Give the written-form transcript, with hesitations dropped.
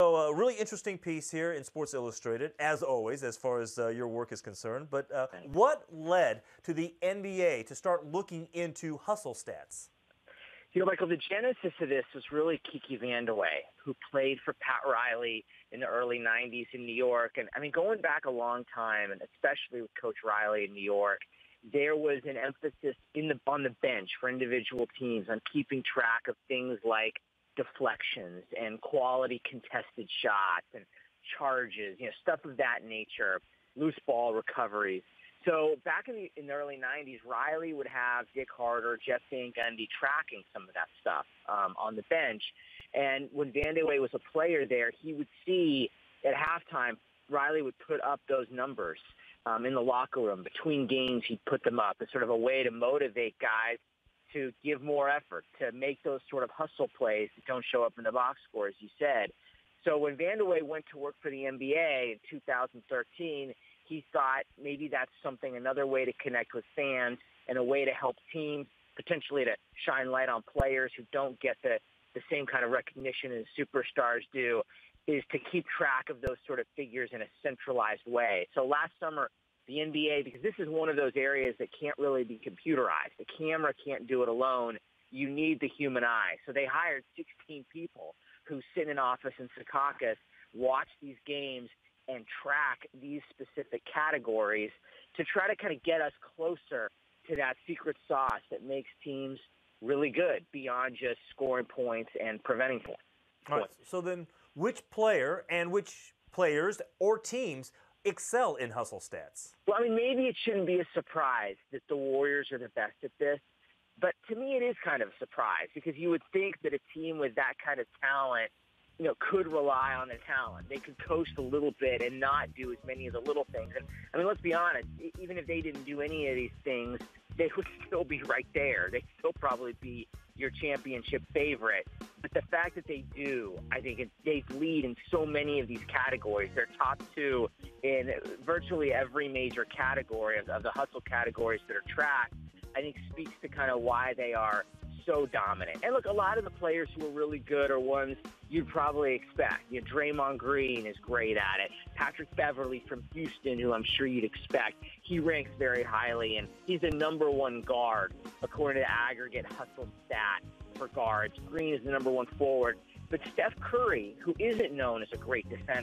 So a really interesting piece here in Sports Illustrated, as always, as far as your work is concerned. But what led to the NBA to start looking into hustle stats? Michael, the genesis of this was really Kiki Vandeweghe, who played for Pat Riley in the early 90s in New York. And, going back a long time, and especially with Coach Riley in New York, there was an emphasis on the bench for individual teams on keeping track of things like deflections and quality contested shots and charges, stuff of that nature, loose ball recoveries. So back in the early 90s, Riley would have Dick Harter, Jeff Van Gundy tracking some of that stuff on the bench. And when Vandeweghe was a player there, he would see at halftime, Riley would put up those numbers in the locker room. Between games, he'd put them up as sort of a way to motivate guys to give more effort, to make those sort of hustle plays that don't show up in the box score, as you said. So when Vandeweghe went to work for the NBA in 2013, he thought maybe that's another way to connect with fans and a way to help teams, potentially to shine light on players who don't get the same kind of recognition as superstars do, is to keep track of those sort of figures in a centralized way. So last summer, the NBA, because this is one of those areas that can't really be computerized. The camera can't do it alone. You need the human eye. So they hired 16 people who sit in an office in Secaucus, watch these games, and track these specific categories to try to kind of get us closer to that secret sauce that makes teams really good beyond just scoring points and preventing points. All right, so then which player and which players or teams excel in hustle stats? Well, maybe it shouldn't be a surprise that the Warriors are the best at this, but to me it is kind of a surprise because you would think that a team with that kind of talent could rely on the talent. They could coast a little bit and not do as many of the little things. And let's be honest, even if they didn't do any of these things, they would still be right there. They'd still probably be your championship favorite. But the fact that they do, I think they lead in so many of these categories. They're top two in virtually every major category of the hustle categories that are tracked, I think speaks to kind of why they are so dominant. And look, a lot of the players who are really good are ones you'd probably expect. Draymond Green is great at it. Patrick Beverley from Houston, who I'm sure you'd expect, he ranks very highly, and he's the #1 guard according to aggregate hustle stat for guards. Green is the #1 forward. But Steph Curry, who isn't known as a great defender,